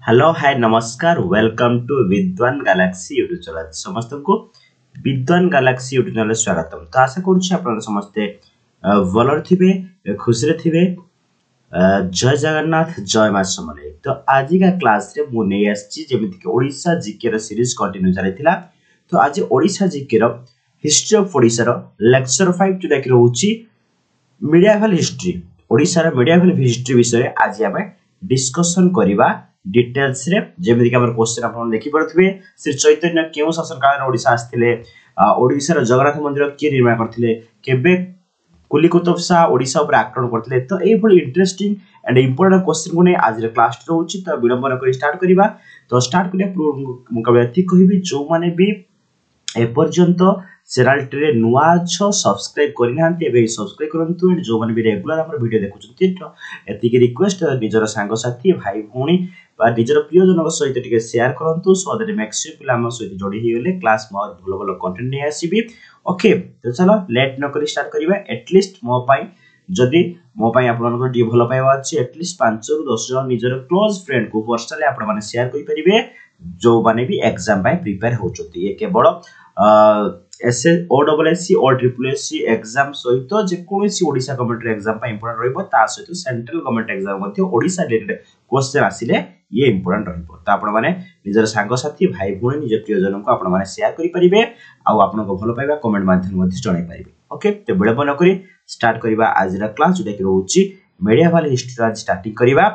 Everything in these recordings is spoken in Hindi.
हेलो हाय नमस्कार वेलकम टू विद्वान गैलेक्सी यूट्यूब चैनल समस्त को विद्वान गैलेक्सी यूट्यूब चैनल स्वागतम। तो आशा करूँ आप समस्ते भलर थे खुशी थे। जय जगन्नाथ जय माँ समले। तो आज का क्लास रे मु नहीं आसमी ओडिशा जीके सीरीज कंटिन्यू चली। तो आज Odisha GK history of Odisha lecture 5 जोटा कि रोचे मीडियावल हिस्ट्री ओडिशा मीडियावल हिस्ट्री विषय आज आम डिस्कसन करवा डिटेल्स रे। जेमिति कि हमर क्वेश्चन आपन देखि परथबे श्री चैतन्य केउ शासन काल ओडिशा आस्थिले, ओडिशा रो जगन्नाथ मंदिर के निर्माण करथिले, केबे कुली कुतुब शाह ओडिशा ऊपर आक्रमण करथिले। तो एई भली इंटरेस्टिंग एंड इंपोर्टेंट क्वेश्चन को नै आज रे क्लास रहउची। तो विलंबन करी स्टार्ट करिबा। तो स्टार्ट करिया मुकाबला एथि कहिबी जो माने भी ए पर्यंत चैनल टे नुआ छ सब्सक्राइब करनांती एबे सब्सक्राइब करंतु। एंड जो माने भी रेगुलर हमर वीडियो देखुचंती तो एतिके रिक्वेस्ट निजर सांग साथी भाई भौणी बा निजर प्रियजन सहित टिके शेयर करंतु सो दैट मैक्सिमम पिला हम सहित जोडी हिगले क्लास म भलो भलो कंटेंट नै आसीबी। ओके तो चलो लेट न करी स्टार्ट करिबा। एटलीस्ट मो पाई जदी मो पाई आपन को डी भलो पाइबा अछि एटलीस्ट 5 रु 10 जन निजर क्लोज फ्रेंड को पर्सनली आपन माने शेयर करि परिबे जो माने भी एग्जाम पाई प्रिपेयर होचोती। ये केवल एसए ओडब्ल्यूएससी और ट्रिपलएससी एग्जाम सहित जे कोनोसी ओडिशा गवर्नमेंट एग्जाम पा इंपोर्टेंट रहइबो ता सहित सेंट्रल गवर्नमेंट एग्जाम मध्ये ओडिशा रिलेटेड क्वेश्चन आसिले ये इंपोर्टेंट रहइबो। त आपण माने निजर सांग साथी भाई भुणी निज प्रियजन को आपण माने शेयर करि परिबे आ आपण को भलो पाइबा कमेंट माध्यम मध्ये जणाई परिबे। ओके तो विलंब न करी स्टार्ट करिबा आज रा क्लास जोटा कि रहउची मीडियावल हिस्ट्री आज स्टार्टिंग करिबा।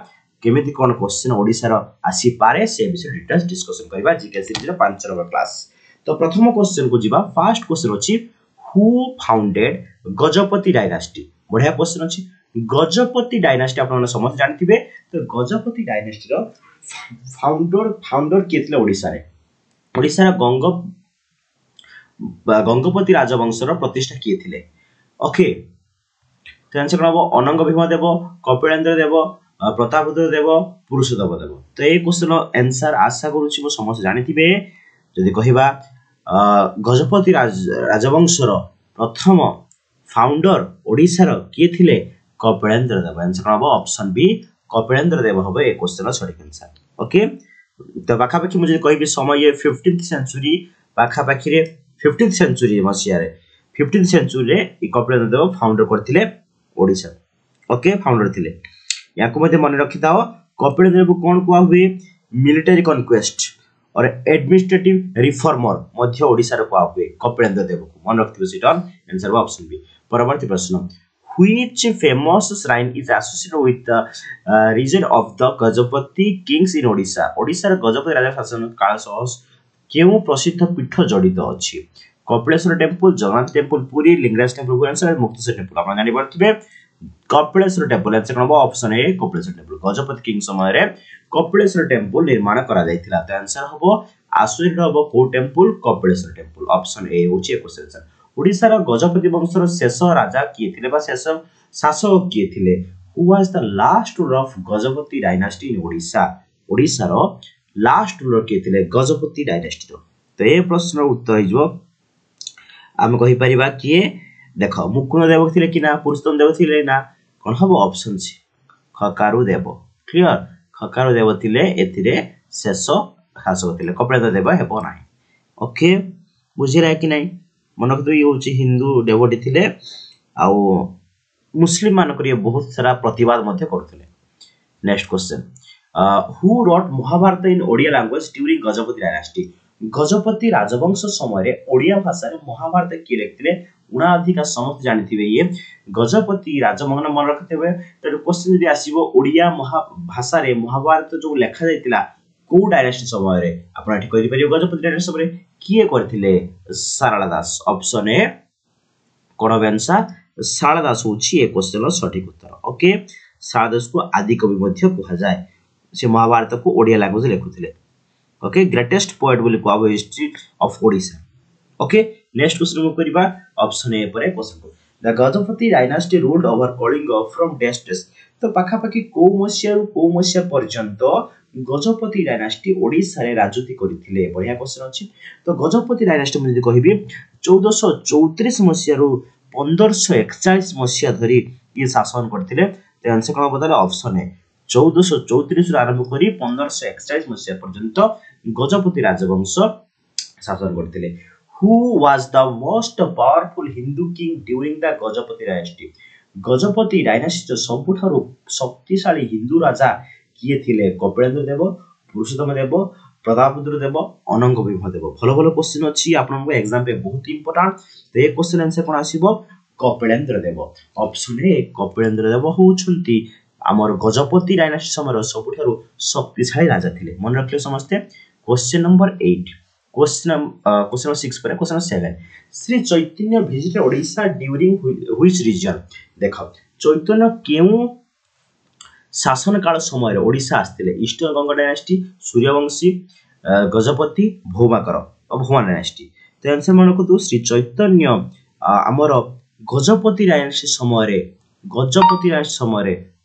केमिति कोन क्वेश्चन ओडिसा रो आसी पारे से विषय डिटेल्स डिस्कशन करिबा जीके सीरीज रो 5 नंबर क्लास। तो प्रथम क्वेश्चन को जीवा। फर्स्ट क्वेश्चन अछि हु फाउंडेड गजपति डायनास्टी। बढ़िया क्वेश्चन अछि। गजपति डायनास्टी आपण माने समझ जानथिबे। तो गजपति डायनास्टी रो फाउंडर केतले ओडिसा रे। ओडिसा रो गंगपति राजवंश रो प्रतिष्ठा किए थिले। ओके तो आंसर कोन हो अनंग भीमदेव, कपिलेंद्र देव, प्रतापरुद्र देव, पुरुषोत्तम देव। तो ए क्वेश्चन आंसर आशा करूची मो समझ जानथिबे। जदि कहिबा गजपति राजवंशर प्रथम फाउंडर ओडिसा किए थिले कपिलेंद्र देव। आंसर हम ऑप्शन बी कपिलेंद्र देव हम ए क्वेश्चन सटीक आंसर। ओके तो पाखापाखि मुझे कहबी समय 15th सेंचुरी पाखापाखि रे 15th सेंचुरी मसिया रे 15th सेंचुरी रे कपिलेंद्र देव फाउंडर करथिले ओडिसा। ओके फाउंडर थिले याको मध्ये मन रखि दाओ। कपिलेंद्र देव कोन कुआ हुए मिलिटरी कन्क्वेस्ट और एडमिनिस्ट्रेटिव रिफॉर्मर मध्य ओडिसा रो कुआ हुए कपिलेंद्र देव को मन रखिबो। सीट आंसर ऑप्शन बी। परवर्ती प्रश्न which famous shrine is associated with the region of the Gajapati kings in Odisha। Odisha रो गजपति राजा शासन काल सह केउ प्रसिद्ध पीठ जडित अछि। Kapileswar temple, Jagannath temple, Puri, Lingaraj temple, Bhubaneswar, Mukteswar temple. आपण जानि परथिबे Kapileswar temple. Answer number option A Kapileswar temple. Gajapati king समय रे कपिलेश्वर टेंपल निर्माण करा जायतिला। तो आंसर हबो आसुरी हबो को temple Kapileswar temple. Option A होची क्वेश्चन आंसर। ओडिसा रो गजपति वंशर शेष राजा किए थिले बा शेष शासक किए थिले। Who was the last ruler of Gajapati dynasty in Odisha. Odisha रो लास्ट रूलर किए थिले गजपति डायनास्टी रो। तो ए प्रश्न उत्तर हिजो हम कहि परिबा किए देखो मुकुंद देव थिले कि ना पुरुषोत्तम देव थिले ना कोन हबो ऑप्शन सी खकारु देव। क्लियर खकारु देव थिले एथिरे शेष शासक थिले कपिलेंद्र देव हेबो नाही। ओके बुझिरा कि नाही मन रखितो ये होची हिंदू डेवोटी थिले आ मुस्लिम मान करिए बहुत सारा प्रतिवाद मध्ये करथिले। Next question who wrote Mahabharata in Odia language during Gajapati dynasty. Gajapati राजवंश समय रे ओडिया भाषा रे महाभारत के लिखथिले 79 समस्त जानिथिबे। ये गजपति राजमंगन मन रखथिबे। तो क्वेश्चन जदि आसीबो ओडिया भाषा रे महाभारत जो लेखा जायतिला को डायनास्टी समय रे आपण एठी कहि परियो गजपति डायनास्टी समय रे किए करथिले सारला दास। ऑप्शन ए कोन आंसर सारला दास होची ए क्वेश्चन सटीक उत्तर। ओके सारला दास को आदि कवि मध्ये कहा जाय। से महाभारत को ओडिया लैंग्वेज लेखुथिले। ओके ग्रेटेस्ट पोएट बोली को history of Odisha. Okay next question को करिबा ऑप्शन ए पर क्वेश्चन को the Gajapati dynasty ruled over Kalinga from डेस्टेस। तो पाखापाखि को मसिया पर्यंत गजपति डायनास्टी ओडिसा रे राजनीति करथिले। बढ़िया क्वेश्चन अछि। तो गजपति डायनास्टी में जदि कहिबी 1434 मसिया रु 1541 मसिया धरी ये शासन करथिले। तो आंसर कोन बताले ऑप्शन ए 1434 आरंभ करी 1541 मसीहा पर्यंत गजपति राजवंश शासन करथिले। Who was the most powerful Hindu king during the Gajapati dynasty? Gajapati dynasty सबुठारु शक्तिशाली हिंदू राजा किए थिले? कपिलेन्द्र देव, पुरुषोत्तम देव, प्रतापरुद्र देव, अनंग भीम देव। भलो भलो क्वेश्चन अछि आपनको एग्जाम पे बहुत इंपोर्टेंट। तो ए क्वेश्चन आंसर कोन आसीबो? कपिलेन्द्र देव। ऑप्शन ए कपिलेन्द्र देव होउछंती हमर गजपति डायनेस्टी समय सबुठारु शक्तिशाली राजा थिले। मन रखियो समस्ते। क्वेश्चन नंबर 8, क्वेश्चन नंबर 6 पर question 7, Shri Chaitanya visited Odisha during which region? देखो चैतन्य केउ शासन काल समय ओडिशा आस्थिले? Eastern Ganga dynasty, Suryavanshi, Gajapati, Bhaumakara Bhauma dynasty. तो आंसर मन रखु श्री चैतन्य हमर गजपति डायनेस्टी समय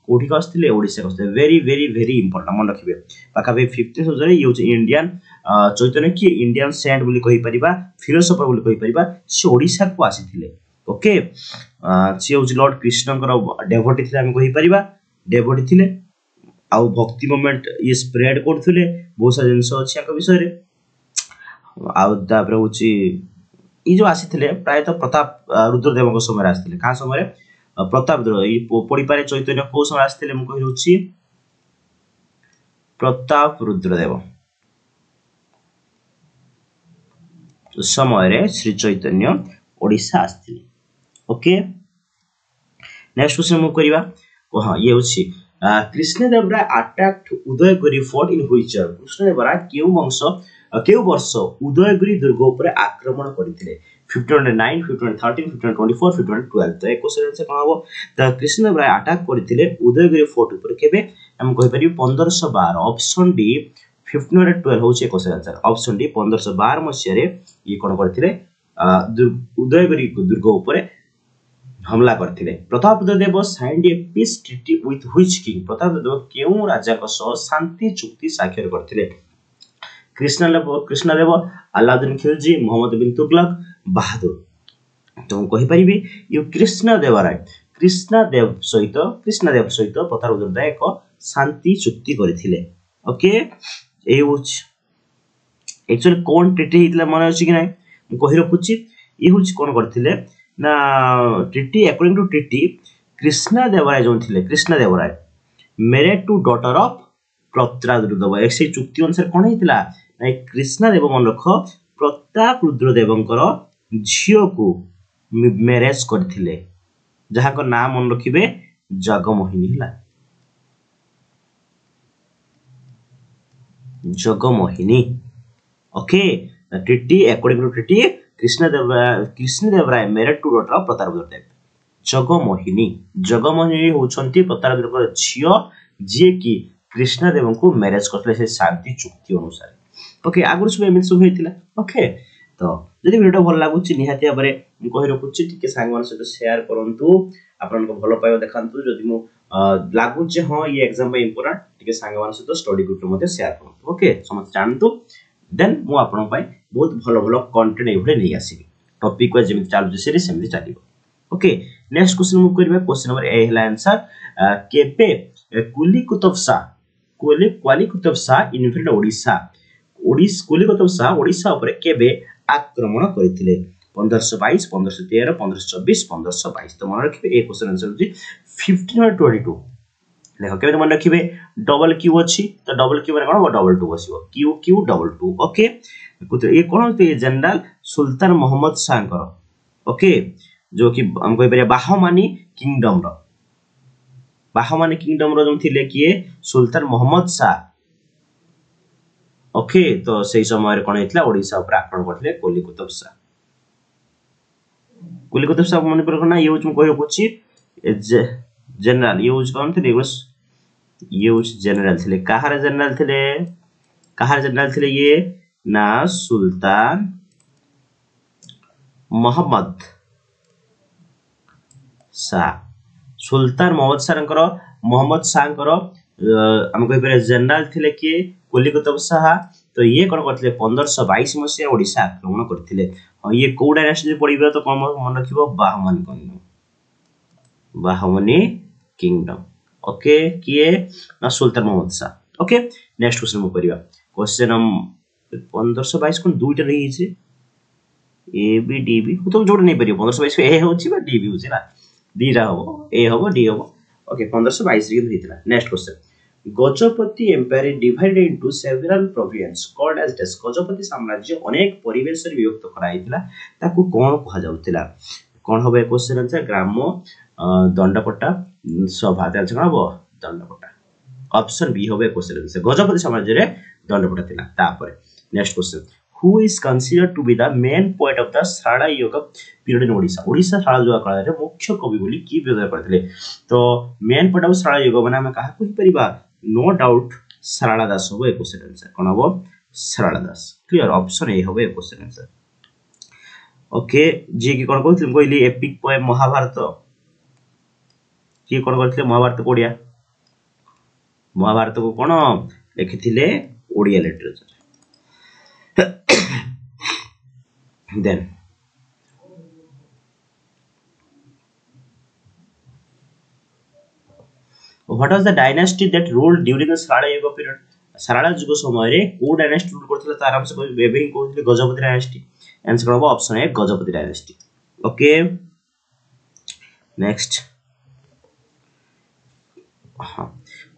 कोठी आस्थिले? ओडिशा आस्थिले। वेरी वेरी वेरी इंपोर्टेंट मन रखिबे। पाखा बे 50 हजार ये होचे इंडियन चैतन्य की इंडियन सेंट बोली कहि परिबा, फिलोसोफर बोली कहि परिबा। से ओडिशा को आसीथिले। ओके से होचे लॉर्ड कृष्णकर डेवोटी थिले हम कहि परिबा। डेवोटी थिले आउ भक्ति मोमेंट ये स्प्रेड करथुले। बहुत सारा जिंस अछि आक विषय रे। आउ तापर होची ई जो आसीथिले प्राय तो प्रताप रुद्रदेव को समय आसीथिले। का समय? प्रताप रुद्र ई पड़ी पारे चैतन्य को समय आसीथिले हम कहि रहउची प्रताप रुद्रदेव समय रे श्री चैतन्य ओडिशा आसीथिले। ओके नेक्स्ट क्वेश्चन मु करिवा। हां ये होची Krishnadev Rai attacked Udayagiri fort in which year? Krishnadev Rai केउ वर्ष उदयगिरी दुर्ग ऊपर आक्रमण करथिले? 1509, 1513, 1524, 1512। तो एक क्वेश्चन आंसर कोन होबो? त कृष्णदेव राय अटैक करथिले उदयगिरी फोर्ट ऊपर केबे? हम कहि परिबी 1512। ऑप्शन डी 1512 होची क्वेश्चन आंसर। ऑप्शन डी 1512 मसिया रे ये कोन करथिले? उदयगिरी दुर्ग ऊपर हमला करथिले। Prataprudra Dev signed a peace treaty with which king? Prataprudra Dev केउ राजा को सह शांति चुक्ति स्वाक्षर करथिले? कृष्णदेव, अलाउद्दीन खिलजी, मोहम्मद बिन तुगलक, बहादुर। तो कहि परिबी यो कृष्णदेव सहित प्रतापरुद्र देव एक शांति चुक्ति करथिले। ओके ए होच एक्चुअली कोन ट्रीटी हितला मन अछि कि नै म कहि रखुची। ए होच कोन करथिले ना treaty according to treaty Krishnadev Rai जो थिले Krishnadev Rai married to daughter of Prataprudra. ऐसे चुक्ति अनुसार कोन हितला ना कृष्णदेव मन रख प्रतापरुद्र देवंकर झियो को मैरिज करथिले जहा को नाम मन रखिबे जगमोहिनी हिला। Jaganmohini. Okay treaty according to treaty Krishnadev Rai married to daughter of Prataprudra Dev. Jaganmohini होछंती प्रतापरुद्र झियो जे कि कृष्णदेव को मैरिज करथले से शांति चुक्ति अनुसार। ओके आगुर सब एमिल सब हेतिला। ओके तो जदि वीडियो भल लागुची निहाती बारे मु कहि रखुची टिके सांग मान सहित शेयर करंतु आपन को भलो पाइबो देखांतु। जदि मु लागुची हां ये एग्जाम पे इंपोर्टेंट टिके सांग मान सहित स्टडी ग्रुप मध्ये शेयर करंतु। ओके समस्त जानतु देन मु आपन पाइ बहुत भलो भलो कंटेंट एभले नै आसीबी। टॉपिक वाइज जेमि चालु सीरीज सेमि चालिबो। ओके नेक्स्ट क्वेश्चन मु करबा। क्वेश्चन नंबर ए हला आंसर केपे कुली कुतुब शाह इन्वेडेड ओडिशा? कुली कुतुब शाह ओडिशा ऊपर केबे आक्रमण करथिले? 1522, 1513, 1524, 1522। तो मन रखिबे ए क्वेश्चन आंसर होची 1522। देखो केबे मन रखिबे डबल क्यू अछि तो डबल क्यू माने कोन डबल 2 बसिबो क्यू क्यू डबल 2। ओके ए कोन होते जनरल सुल्तान मोहम्मद शाह कर। ओके जो कि हम कहि परिया बाहमानी किंगडम रो जो थिले किए सुल्तान मोहम्मद शाह। ओके तो सही समय रे कोन हेतला ओडिशा ऊपर आक्रमण करथिले कुली कुतुब शाह मन पर कोना यूज म कहि रखुची जनरल यूज कोन थे यूज जनरल थिले। कहार जनरल थिले ये ना सुल्तान मोहम्मद शाह। सुल्तान मोहम्मद शाह हम कहि पर जनरल थिले कि कुली कुतुब शाह। तो ये कोन करथिले 1522 मसिया ओडिशा आक्रमण करथिले। ये को डायनेस्टी पड़िबो तो कोन मन रखिबो बाहमनी किंगडम। ओके किए ना सुल्तान Mohammad Shah okay next question मु करिवा क्वेश्चन 1522 कोन दुईटा रही छै ए बी डी बी तो जोड़ नहीं परियो 1522 ए होछि बा डी बी होछि ना दीटा हो ए हो डी हो ओके 1522 रे हेतिला next question Gajapati empire divided into several province called as this Gajapati साम्राज्य अनेक परिवेश रे विभक्त कराइतिला ताकू कोन कहा जाउतिला कोन होबे क्वेश्चन आंसर ग्राम दंडपट्टा सभा त्याल छन हबो दंडपट्टा ऑप्शन बी होबे क्वेश्चन आंसर गजपति साम्राज्य रे दंडपट्टा थिला तापर next question who is considered to be the main poet of the Sharada Yuga period in Odisha Odisha Sharada Yuga काल रे मुख्य कवि बोली की व्यवहार करथिले तो main poet of Sharada Yuga माने हम काहा कहि परिबा नो डाउट सारला दास होबे क्वेश्चन आंसर कोन होबो सारला दास क्लियर ऑप्शन ए होबे क्वेश्चन आंसर ओके जे की कोन कहथिले कहली एपिक पोएम महाभारत की कोन करथिले महाभारत कोडिया महाभारत को कोन लिखिथिले Odia literature then what was the dynasty that ruled during the Sharada Yuga period Sharada युग समय रे को डायनेस्टी रूल करथिला त आराम से बेबे कहथिले गजपति डायनेस्टी आंसर होबो option A Gajapati dynasty okay next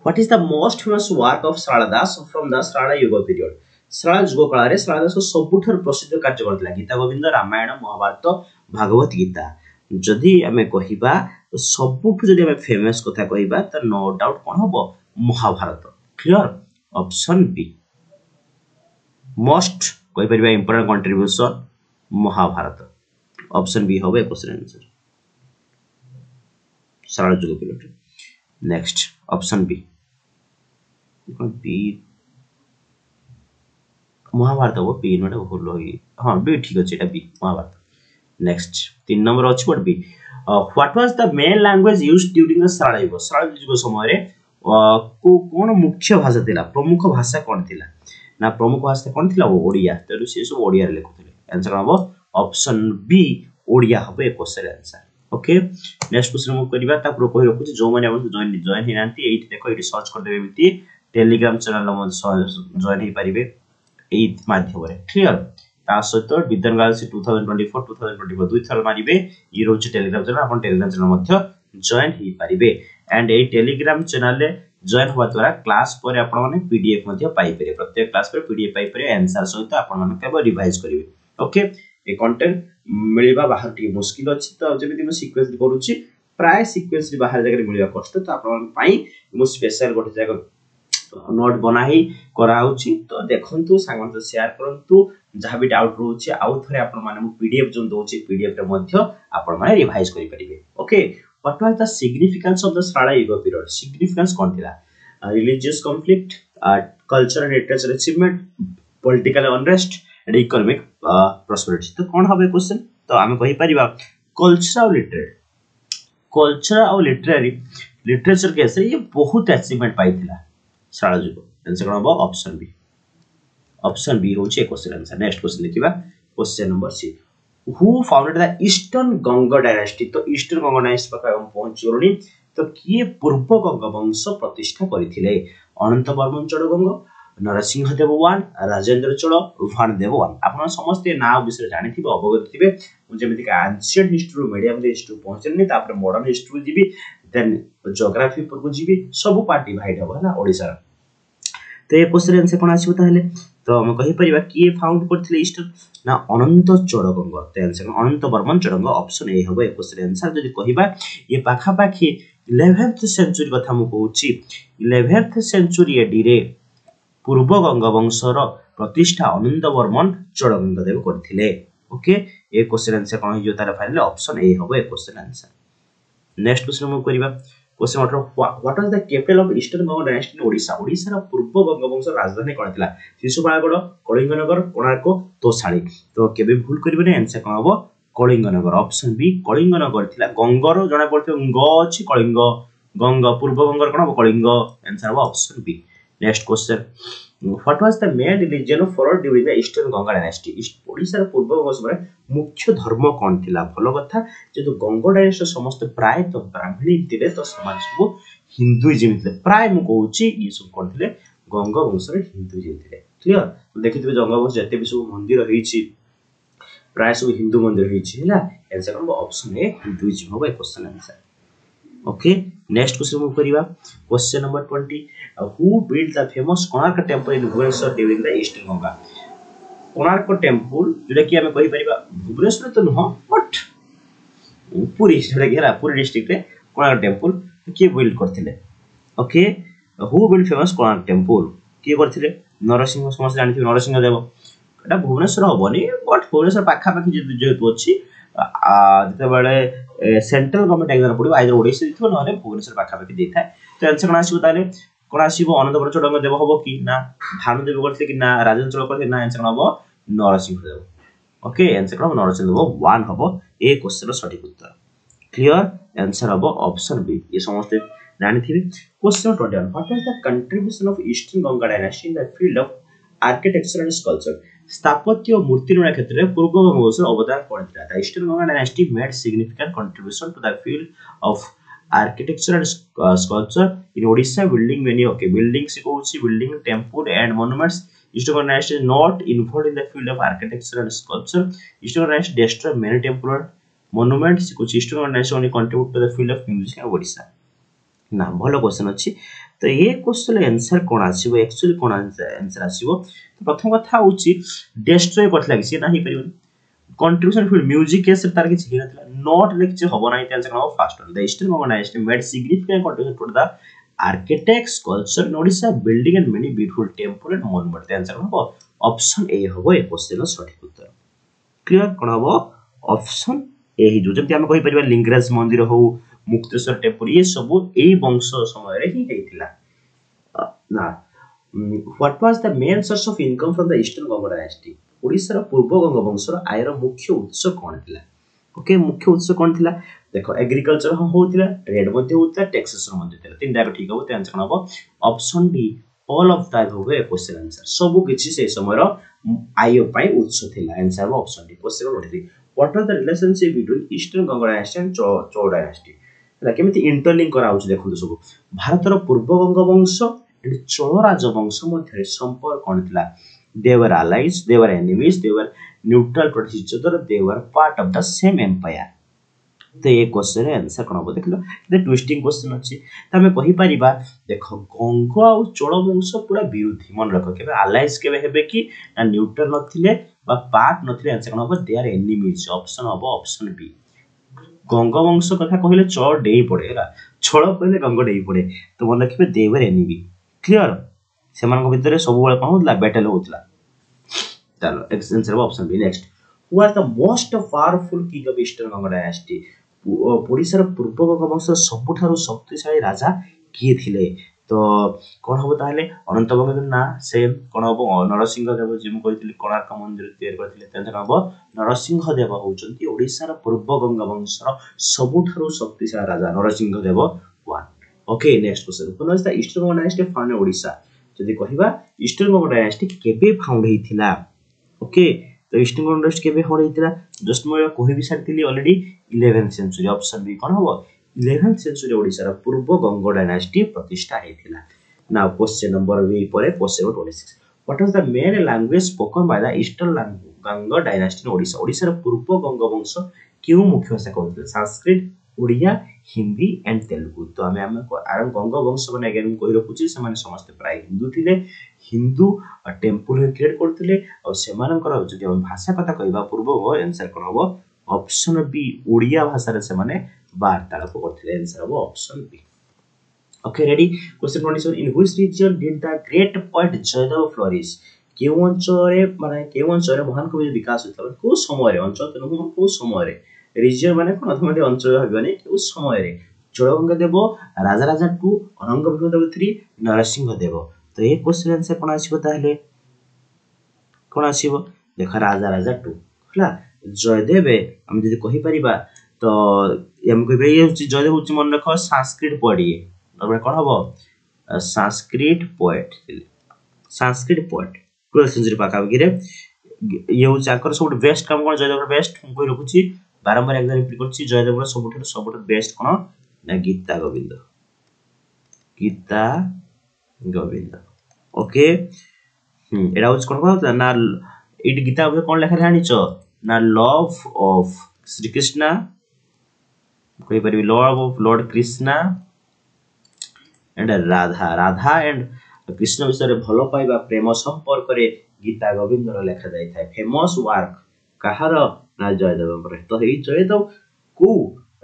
what is the most famous work of Sharada Das from the Sharada Yuga period Sharada युग काल रे Sharada Das सबुठर प्रसिद्ध कार्य करथिला गीता गोविंद रामायण महाभारत भागवत गीता जदि हमें कहिबा तो सबुठ जदि हमें फेमस कथा कहिबा त नो डाउट कोन होबो Mahabharat clear option B most कहि परिबा important contribution Mahabharat option B होबे क्वेश्चन आंसर Sharada युग period next option B B Mahabharat वो बी नोट भूल होई हां बी ठीक अछि एटा बी महाभारत नेक्स्ट 3 नंबर अछि but be what was the main language used during the Sharada युग समय रे को कोन मुख्य भाषा थिला प्रमुख भाषा कोन थिला ना प्रमुख भाषा कोन थिला ओडिया त से सब ओडिया रे लिखुथिले आंसर हबो ऑप्शन बी ओडिया हबे question answer okay next question मु करिबा ता प्रो कहि रखुची जो माने हम जॉइन हिनांती एठी देखो एठी सर्च कर देबे बिति टेलीग्राम चैनल म जॉइन ही परिबे एई माध्यम रे क्लियर ता सहित विद्यान गैलेक्सी 2024 2024 दुई थर मारिबे ई रोज टेलीग्राम चैनल अपन टेलीग्राम चैनल मध्य जॉइन ही परिबे एंड एई टेलीग्राम चैनल ले जॉइन होबा द्वारा क्लास पर आपण माने पीडीएफ मध्य पाई परिबे प्रत्येक क्लास पर पीडीएफ पाई परिबे आंसर सहित आपण माने केबो रिवाइज करिवे ओके ए कंटेंट मिलिबा बाहर टी मुश्किल अछि तो जेमिति म सीक्वेंस करूची प्राय सीक्वेंस रे बाहर जगह मिलिबा कष्ट तो आपण पई मो स्पेशल गोटे जगह नोट बनाई कराउची तो देखंतु सांगन शेयर करंतु जहा भी डाउट रहउची आउ थरे आपण माने पीडीएफ जो दोची पीडीएफ रे मध्य आपण माने रिवाइज करि परिबे okay what was the significance of the Sharada युग पीरियड सिग्निफिकेंस कोन थिला religious conflict cultural literature achievement political unrest and economic prosperity तो कोन हबे क्वेश्चन तो हम कहि परिबा कल्चर और लिटरेचर केस रे ये बहुत अचीवमेंट पाइथिला Sharada युग आंसर कोन हबो ऑप्शन बी होचे क्वेश्चन आंसर नेक्स्ट क्वेश्चन देखिबा question number 6 who founded the eastern Ganga dynasty तो ईस्टर्न गंगा डायनेस्टी पर हम पहुंच गरोनी तो किए पूर्व गंगा वंश प्रतिष्ठा करिथिले अनंत वर्मन चोड़गंगा नरसिंह देव वन राजेंद्र चोल भानदेव वन आपण समस्त नाम विषय जानिथिबे अवगत थिबे जेमिति का एंशिएंट हिस्ट्री मीडियम हिस्ट्री पहुंचनी तापर मॉडर्न हिस्ट्री जीबी देन ज्योग्राफी पर जीबी सब पार्ट डिवाइड हो हला ओडिसा तो ये क्वेश्चन आंसर कोन आसीबो ताहले तो हम कहि परिबा किए फाउंड करथिले ईस्टर्न ना अनंत चोड़गंगा तो answer Ananta Varman Chodaganga option A होबे क्वेश्चन आंसर जदि कहिबा ये पाखा पाखी 11th सेंचुरी कथा मु कहूची 11th सेंचुरी एडी रे पूर्व गंगा वंशर प्रतिष्ठा अनंत वर्मन चोड़गंगा देव करथिले ओके ए क्वेश्चन आंसर कोन हिजो तार फाइनल ऑप्शन ए होबे क्वेश्चन आंसर नेक्स्ट क्वेश्चन मु करिबा question 18 what was the capital of eastern Ganga dynasty इन ओडिसा ओडिसा रा पूर्व गंगा वंश राजधानी कोन थिला शिशुपालगढ़ कलिंगनगर कोणार्क तोसाली तो केबे भूल करिबे ने आंसर कोन हबो कलिंगनगर ऑप्शन बी कलिंगनगर थिला गंगार जणा पड़थे ग अछि कलिंग गंगा पूर्व गंगार कोन हबो कलिंग आंसर हबो option B next question what was the main religion for during the eastern Ganga dynasty Odisha रा पूर्व वंश रे मुख्य धर्म कोन थिला भलो कथा जेतु गंगा डायनेस्टी समस्त प्राय तो ब्राह्मणी थिले तो समाज को हिंदुइज्म थे प्राय मु कहूची ये सब करथिले गंग वंशर हिंदुइज्म थे क्लियर देखिथिबे गंग वंश जते भी सब मंदिर होईची प्राय सब हिंदू मंदिर होईची हैला आंसर हम ऑप्शन ए हिंदुइज्म होबा question answer okay next question move करिवा question number 20 who build the famous Konark temple in Bhubaneswar during the eastern Ganga Konark temple जोटा कि हमें कहि परिबा भुवनेश्वर तो न बट पुरी जोटा कि पुरी डिस्ट्रिक्ट रे कोणार्क टेंपल के बिल्ड करथिले okay who build famous Konark temple के करथिले नरसिंह समस्त जानि नरसिंह देव एटा भुवनेश्वर होबनी बट भुवनेश्वर पाखा पाखी जेतु अछि जते बेले सेंट्रल गवर्नमेंट एग्जाम पड़ो आइदर ओडिसा दिथो नले भुवनेश्वर पाखा पाखी देथाय तो आंसर कोन आसीबो ताले कोन आसीबो अनंतपुर चोडंग देव होबो कि ना भानुदेव करथिले कि ना राजन चोळ करथिले ना आंसर होबो नरसिंह देव ओके आंसर कोन नरसिंह देव 1 होबो ए क्वेश्चन रो सटीक उत्तर क्लियर आंसर होबो ऑप्शन बी ये समस्त जानि थिबे question 21 what was the contribution of eastern Ganga dynasty in the field of architecture and sculpture स्थापत्य और मूर्ति निर्माण क्षेत्र में पूर्व गंगा वंशर अवदान कोन थिला the eastern Ganga dynasty made significant contribution to the field of architecture and sculpture in Odisha building many okay building से कोची building temple and monuments eastern Ganga dynasty is not involved in the field of architecture and sculpture eastern Ganga dynasty destroy many temple monuments कुछ eastern Ganga dynasty only contribute to the field of music in Odisha ना भलो क्वेश्चन अछि तो ये क्वेश्चन आंसर कोन आसीबो एक्चुअली कोन आंसर आसीबो तो प्रथम कथा होची डिस्ट्रॉय करथला कि से नाही परिबो कंट्रीब्यूशन फील्ड म्यूजिक केस तार कि हिरा थला नॉट लेक्चर होबो नाही ते आंसर होबो fast the eastern Ganga dynasty made significant contribution to the architects culture in Odisha building and many beautiful temple and monument ते आंसर होबो ऑप्शन ए होबो ए क्वेश्चन रो सटीक उत्तर क्लियर कोन होबो ऑप्शन ए ही जो जति हम कहि परिबा लिंगराज मंदिर हो मुक्तेश्वर टेंपल ये सब एई वंश समय रे ही हेतिला ना what was the main source of income from the eastern Ganga dynasty Odisha रो पूर्व गंगा वंशर आयर मुख्य उत्स कोन थिला ओके मुख्य उत्स कोन थिला देखो एग्रीकल्चर होतिला ट्रेड मध्ये होतिला टैक्सेशन मध्ये थिला तीनटा ठीक हो ते आंसर होबो option be all of the above A question answer सब किछि से समय रो आय पई उत्स थिला आंसर होबो option D question note what was the relationship between eastern ganga dynasty and chow dynasty la kemiti interlink kara hochi देखु सब भारतर पूर्व गंगा वंश एंड चोल राजवंश मध्ये संपर्क कोन थिला they were allies they were enemies they were neutral towards each other they were part of the same empire तो ये क्वेश्चन रे आंसर कोन हो देखलो ये ट्विस्टिंग क्वेश्चन अछि त हमें कहि परिबा देखो गंगा और चोल वंश पूरा विरोधी मन रखो केबे allies केबे हेबे कि ना न्यूट्रल नथिले बा पार्ट नथिले आंसर कोन हो दे आर एनिमीज ऑप्शन हो ऑप्शन बी गंगा वंश कथा कहिले चोल डेई पड़ेला छोळ कहिले गंगा डेई पड़े तो मन रखिबे दे वर एनिमी क्लियर सेमान को भितरे सब बेले कोन होतला बैटल होतला चलो आंसर हो option B next who are the most powerful king of eastern ganga dynasty Odisha पूर्व गंगा वंश सबुठारु शक्तिशाली राजा किए थिले तो कोन होबो ताले अनंत गंगा ना सेम कोन होबो नरसिंह देव जिम कहितली कोणार्क मंदिर तैयार करथिले तेन होबो नरसिंह देव होचंती ओडिसा पूर्व गंगा वंश सबुठारु शक्तिशाली राजा नरसिंह देव 1 ओके नेक्स्ट क्वेश्चन कोन is the eastern Ganga dynasty found in Odisha जदी कहिबा ईस्टर्न गंगा डायनेस्टी केबे फाउंड हेतिला ओके तो ईस्टर्न गंगा डायनेस्टी केबे फाउंड हेतिला जस्ट मैं कहि भी सारथिली already 11th century option B कोन होबो 11th सेंचुरी ओडिसा पूर्व गंगा डायनेस्टी प्रतिष्ठा हेतिला नाउ क्वेश्चन नंबर बी परे question 26 what was the main language spoken by the eastern Ganga dynasty इन ओडिसा ओडिसा पूर्व गंगा वंश क्यों मुख्य भाषा कहते संस्कृत ओडिया हिंदी एंड तेलुगु तो हमें आरम गंगा वंश माने अगेन कहि रखुची से माने समस्त प्राय हिंदू थिले हिंदू टेंपल क्रिएट करथिले और सेमानकर जदि हम भाषा कथा कहबा पूर्व आंसर कोन होबो ऑप्शन बी ओडिया भाषा रे से माने वार्तालाप करथिले आंसर होबो option B okay ready question 27 in which region did the great poet Jayadev flourish केउ अंचल महान कवि विकास होता को समय रे अंचल तो न को समय रे रीजन माने कोन अथवा अंचल हबनी के उस समय रे चोळगंगा देव राजा राजा 2 अनंग भीम देव 3 नरसिंह देव तो ये क्वेश्चन आंसर कोन आसीबो ताहले कोन आसीबो देखा राजा राजा 2 हला जयदेव हम जदी कहि परिबा तो हम कहबे ये जयदेव उच्च मन रखो संस्कृत पढ़िए अब कोन हबो संस्कृत पोएट 12th सेंचुरी पाका गिरे ये हो चाकर सब बेस्ट काम कोन जयदेव बेस्ट हम कहि रखुची बारंबार एग्जाम रिपीट करछि जयदेव सबुठ बेस्ट कोन ना गीता गोविंद गीता गोविंद ओके एटा हूँ कौन कहता ना ये गीता कौन लेखा जानी ना लव ऑफ श्री कृष्णा कही पारि love of Lord Krishna and Radha Radha and Krishna विषय भल पाइबा प्रेम संपर्क रे गीता गोविंद लेखा जाई थाए फेमस वर्क कहार ना जयदेव तो ये जयदेव को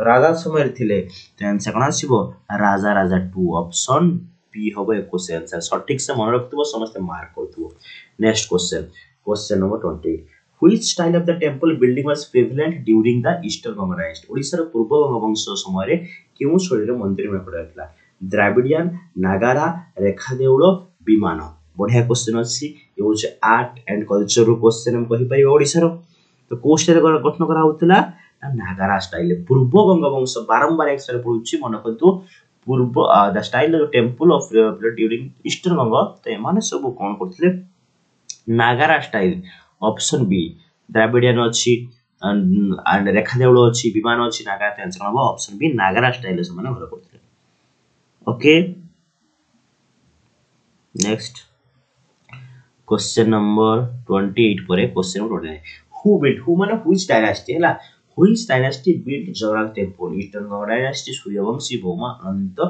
राजा समय थिले तो आंसर कोन आसीबो राजा राजा 2 ऑप्शन बी होबो क्वेश्चन आंसर सठिक से मन रखतबो समस्त मार्क करतबो next question number 20 Which style of the temple building was prevalent during the Eastern Ganga dynasty? Odisha पूर्व गंगवंश समय केउ शैलीर मंदिर निर्माण करायतला द्राविडियन नागारा रेखा देउल विमान बढ़िया क्वेश्चन अछि ये होचे आर्ट एंड कल्चर रो क्वेश्चन हम कहि पारि ओडिसा रो तो को स्टाइल गठन करा होतला नागारा स्टाइल पूर्व गंगवंश बारंबार एक सारे पढुछि मन करतु पूर्व the style of temple of during eastern Ganga तो माने सब कोन करथिले नागारा स्टाइल ऑप्शन बी द्राविडियन अछि एंड रेखा देउल अछि विमान अछि नागारा तो आंसर हो ऑप्शन बी नागारा स्टाइल से माने घर करथिले ओके नेक्स्ट क्वेश्चन नंबर 28 पर question number 29 who build who माने व्हिच डायनास्टी हला which dynasty build Jagannath temple eastern Ganga dynasty Suryavanshi Bhauma Anant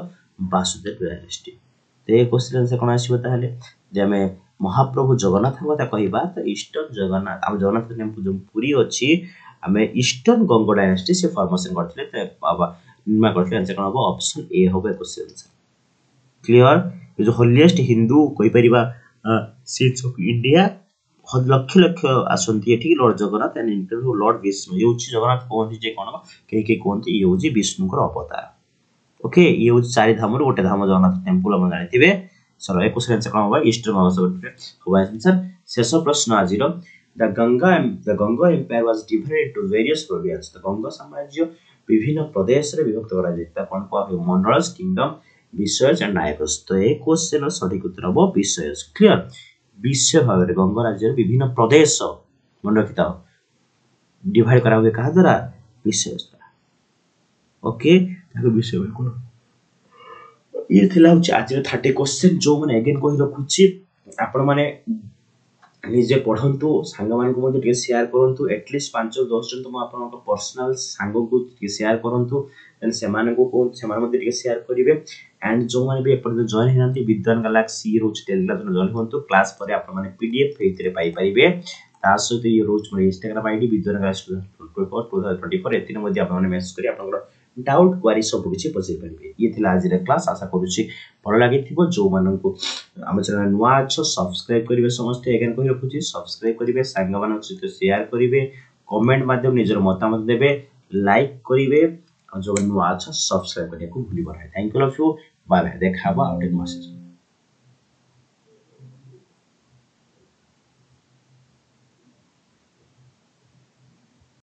Vasudev dynasty तो ये क्वेश्चन आंसर कोन आसीबो ताहले जे हमें महाप्रभु जगन्नाथ कथा कहबा तो ईस्टर्न जगन्नाथ हम जगन्नाथ टेंपल जो पुरी अछि हमें ईस्टर्न गंगा डायनास्टी से फॉर्मेशन करथिले तो बाबा निर्माण करथिले आंसर कोन हो ऑप्शन ए होबे क्वेश्चन आंसर क्लियर ये जो होलिएस्ट हिंदू कहि परिबा सीट्स ऑफ इंडिया लक्ष लक्ष आसंती एठी Lord Jagannath and interview Lord Vishnu ये होची जगन्नाथ कोहंती जे कोन के कोहंती ये होची विष्णु को अवतार ओके ये होची चारि धाम रो गोटे धाम जगन्नाथ टेंपल हम जानिथिबे सर एक क्वेश्चन आंसर कोन होबा ईस्टर्न गंगा होबा आंसर शेष प्रश्न आजिरो the Ganga empire was divided into various province the Ganga साम्राज्य विभिन्न प्रदेश रे विभक्त करा जैता कोन को मंडल्स किंगडम विषयस एंड नायकस तो ए क्वेश्चन सठिक उत्तर हो विषयस क्लियर विषय भाव रे गंगा राज्य विभिन्न प्रदेश मन रखिता डिवाइड करा हुए कहा द्वारा विषयस द्वारा ओके ताको विषय भाव कोन ये थिला होची आज 30 क्वेश्चन जो माने अगेन कहि रखुची आपण माने निजे पढंतु सांग मान को मध्ये शेयर करंतु एटलीस्ट 5 10 जन तुम आपण को पर्सनल सांग को शेयर करंतु देन से माने को से माने मध्ये शेयर करिवे एंड जो माने भी एपर जॉइन हिनांती विद्वान गैलेक्सी रोज टेलीग्राम जॉइन होंतु क्लास पर आपण माने पीडीएफ एथिरे पाई परिबे ता सहित ये रोज माने इंस्टाग्राम आईडी विद्वान गैलेक्सी 2024 एथिने मध्ये आपण माने मेसेज करी आपण डाउट क्वेरी सब किछि पछी परिबे ये थिला आज रे क्लास आशा करूछि भल लागि थिबो जो मानन को हम चैनल नुआ छ सब्सक्राइब करिवे समस्त एगेन कहि रखुछि सब्सक्राइब करिवे सांग मान सहित शेयर करिवे कमेंट माध्यम निजर मतामत देबे लाइक करिवे जो नुआ छ सब्सक्राइब करिया को भूली बना thank you love you bye bye देखा बा अपडेट मैसेज